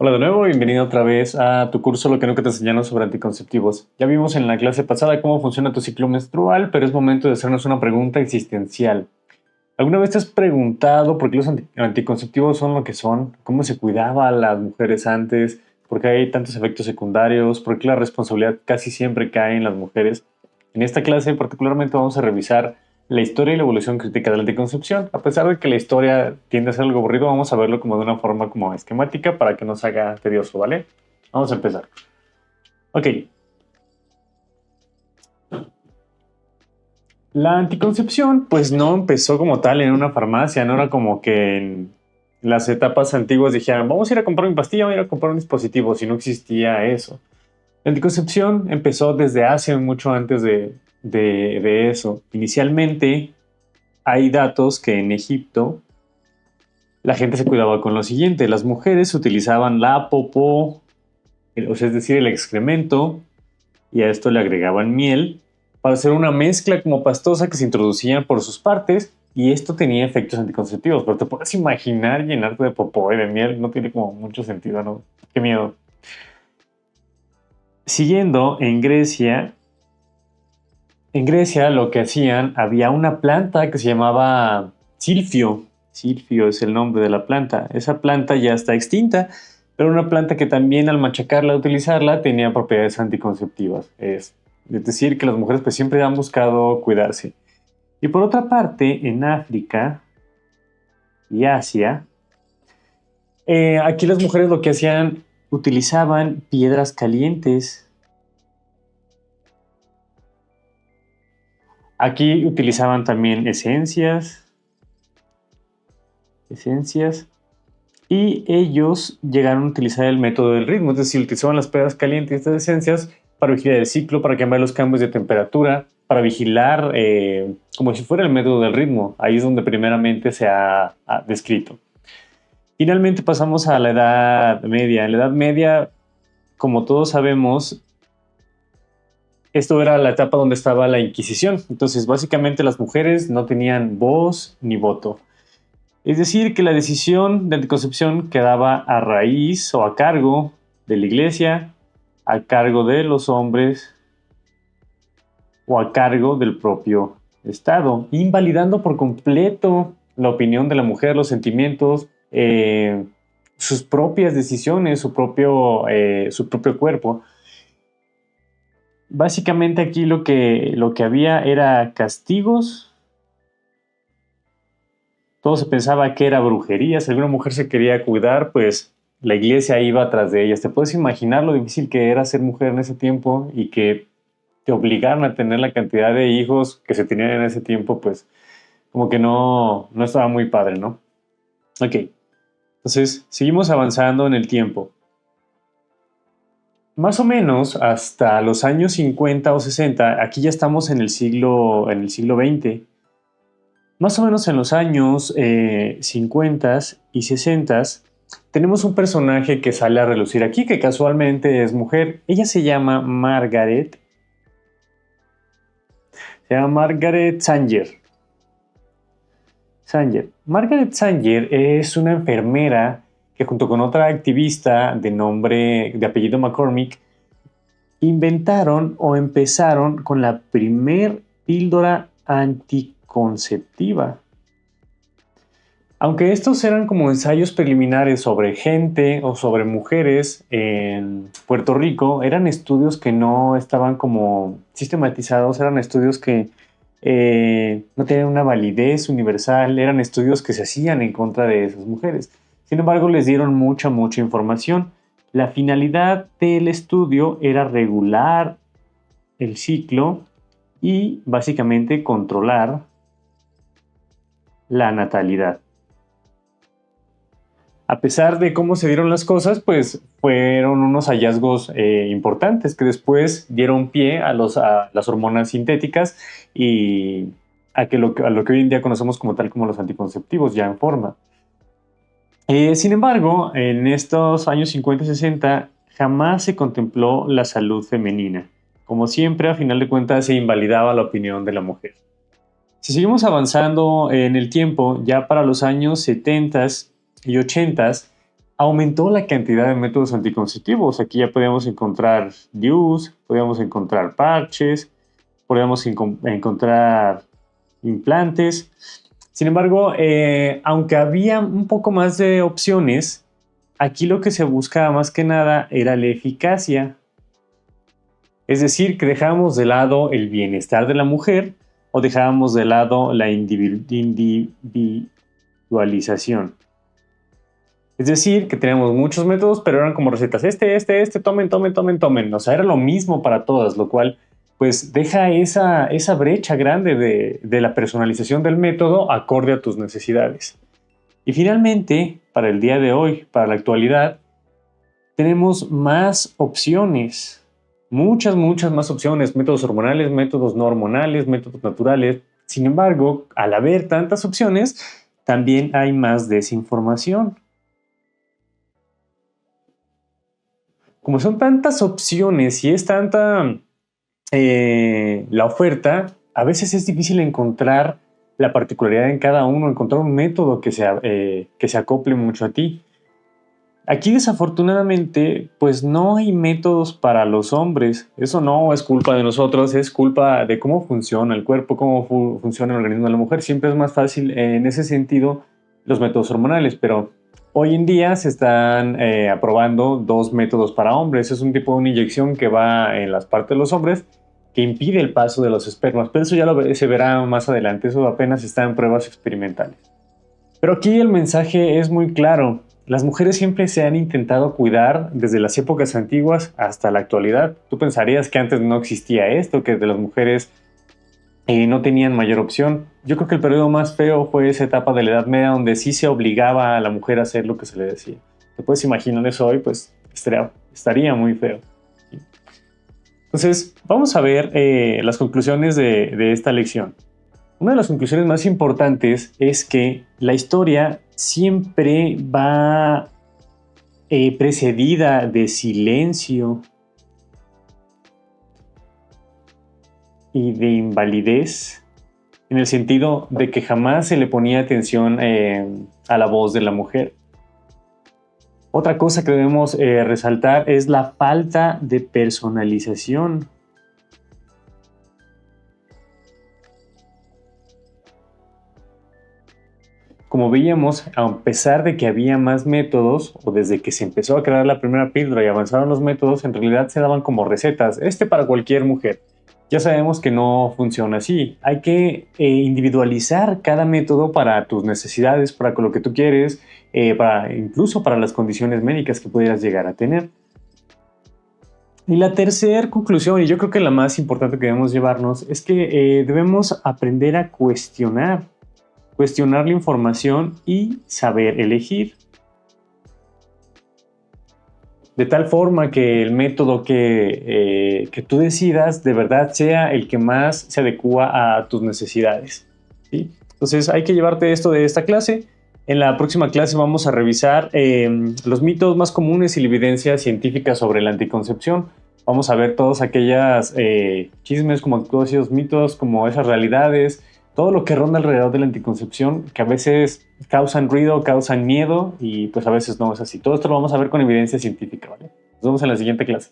Hola de nuevo, bienvenido otra vez a tu curso Lo que nunca te enseñaron sobre anticonceptivos. Ya vimos en la clase pasada cómo funciona tu ciclo menstrual, pero es momento de hacernos una pregunta existencial. ¿Alguna vez te has preguntado por qué los anticonceptivos son lo que son? ¿Cómo se cuidaba a las mujeres antes? ¿Por qué hay tantos efectos secundarios? ¿Por qué la responsabilidad casi siempre cae en las mujeres? En esta clase particularmente vamos a revisar la historia y la evolución crítica de la anticoncepción. A pesar de que la historia tiende a ser algo aburrido, vamos a verlo como de una forma como esquemática para que no se haga tedioso, ¿vale? Vamos a empezar. Ok. La anticoncepción pues no empezó como tal en una farmacia, no era como que en las etapas antiguas dijeran vamos a ir a comprar mi pastilla, vamos a ir a comprar un dispositivo, si no existía eso. La anticoncepción empezó desde hace mucho antes de eso. Inicialmente hay datos que en Egipto la gente se cuidaba con lo siguiente. Las mujeres utilizaban la popó, o sea, es decir, el excremento, y a esto le agregaban miel para hacer una mezcla como pastosa que se introducían por sus partes, y esto tenía efectos anticonceptivos. Pero te puedes imaginar llenarte de popó y de miel, no tiene como mucho sentido, ¿no? Qué miedo. Siguiendo, en Grecia lo que hacían, había una planta que se llamaba silfio. Silfio es el nombre de la planta. Esa planta ya está extinta, pero una planta que también al machacarla, utilizarla, tenía propiedades anticonceptivas. Es decir, que las mujeres pues siempre han buscado cuidarse. Y por otra parte, en África y Asia, aquí las mujeres lo que hacían, utilizaban piedras calientes. Aquí utilizaban también esencias, y ellos llegaron a utilizar el método del ritmo, es decir, utilizaban las piedras calientes y estas esencias para vigilar el ciclo, para cambiar los cambios de temperatura, para vigilar como si fuera el método del ritmo. Ahí es donde primeramente se ha descrito. Finalmente pasamos a la Edad Media. En la Edad Media, como todos sabemos, esto era la etapa donde estaba la Inquisición. Entonces, básicamente las mujeres no tenían voz ni voto. Es decir, que la decisión de anticoncepción quedaba a raíz o a cargo de la iglesia, a cargo de los hombres o a cargo del propio Estado, invalidando por completo la opinión de la mujer, los sentimientos, sus propias decisiones, su propio cuerpo. Básicamente aquí lo que había era castigos. Todo se pensaba que era brujería. Si alguna mujer se quería cuidar, pues la iglesia iba atrás de ellas. ¿Te puedes imaginar lo difícil que era ser mujer en ese tiempo y que te obligaran a tener la cantidad de hijos que se tenían en ese tiempo? Pues como que no estaba muy padre, ¿no? Ok, entonces seguimos avanzando en el tiempo. Más o menos hasta los años 50 o 60, aquí ya estamos en el siglo XX. Más o menos en los años 50 y 60 tenemos un personaje que sale a relucir aquí, que casualmente es mujer. Ella se llama Margaret. Se llama Margaret Sanger. Margaret Sanger es una enfermera que junto con otra activista de apellido McCormick, inventaron o empezaron con la primer píldora anticonceptiva. Aunque estos eran como ensayos preliminares sobre gente o sobre mujeres en Puerto Rico, eran estudios que no estaban como sistematizados, eran estudios que no tenían una validez universal, eran estudios que se hacían en contra de esas mujeres. Sin embargo, les dieron mucha información. La finalidad del estudio era regular el ciclo y básicamente controlar la natalidad. A pesar de cómo se dieron las cosas, pues fueron unos hallazgos importantes que después dieron pie a las hormonas sintéticas y a lo que hoy en día conocemos como tal como los anticonceptivos ya en forma. Sin embargo, en estos años 50 y 60 jamás se contempló la salud femenina. Como siempre, a final de cuentas se invalidaba la opinión de la mujer. Si seguimos avanzando en el tiempo, ya para los años 70 y 80 aumentó la cantidad de métodos anticonceptivos. Aquí ya podíamos encontrar DIUs, podíamos encontrar parches, podíamos encontrar implantes. Sin embargo, aunque había un poco más de opciones, aquí lo que se buscaba más que nada era la eficacia. Es decir, que dejábamos de lado el bienestar de la mujer o dejábamos de lado la individualización. Es decir, que teníamos muchos métodos, pero eran como recetas. Tomen, tomen, tomen, tomen. O sea, era lo mismo para todas, lo cual pues deja esa brecha grande de la personalización del método acorde a tus necesidades. Y finalmente, para el día de hoy, para la actualidad, tenemos más opciones. Muchas más opciones. Métodos hormonales, métodos no hormonales, métodos naturales. Sin embargo, al haber tantas opciones, también hay más desinformación. Como son tantas opciones y es tanta la oferta, a veces es difícil encontrar la particularidad en cada uno, encontrar un método que se acople mucho a ti. Aquí desafortunadamente, pues no hay métodos para los hombres. Eso no es culpa de nosotros, es culpa de cómo funciona el cuerpo, cómo funciona el organismo de la mujer. Siempre es más fácil en ese sentido los métodos hormonales, pero hoy en día se están aprobando 2 métodos para hombres. Es un tipo de una inyección que va en las partes de los hombres que impide el paso de los espermas, pero eso ya se verá más adelante. Eso apenas está en pruebas experimentales. Pero aquí el mensaje es muy claro. Las mujeres siempre se han intentado cuidar desde las épocas antiguas hasta la actualidad. Tú pensarías que antes no existía esto, que de las mujeres no tenían mayor opción. Yo creo que el periodo más feo fue esa etapa de la Edad Media donde sí se obligaba a la mujer a hacer lo que se le decía. ¿Te puedes imaginar eso hoy? Pues estaría muy feo. Entonces, vamos a ver las conclusiones de esta lección. Una de las conclusiones más importantes es que la historia siempre va precedida de silencio y de invalidez, en el sentido de que jamás se le ponía atención a la voz de la mujer. Otra cosa que debemos resaltar es la falta de personalización. Como veíamos, a pesar de que había más métodos, o desde que se empezó a crear la primera píldora y avanzaron los métodos, en realidad se daban como recetas, para cualquier mujer. Ya sabemos que no funciona así. Hay que individualizar cada método para tus necesidades, para lo que tú quieres, incluso para las condiciones médicas que pudieras llegar a tener. Y la tercera conclusión, y yo creo que la más importante que debemos llevarnos, es que debemos aprender a cuestionar la información y saber elegir. De tal forma que el método que tú decidas de verdad sea el que más se adecua a tus necesidades, ¿sí? Entonces hay que llevarte esto de esta clase. En la próxima clase vamos a revisar los mitos más comunes y la evidencia científica sobre la anticoncepción. Vamos a ver todos aquellos chismes, como todos esos mitos, como esas realidades, todo lo que ronda alrededor de la anticoncepción, que a veces causan ruido, causan miedo y pues a veces no es así. Todo esto lo vamos a ver con evidencia científica, ¿vale? Nos vemos en la siguiente clase.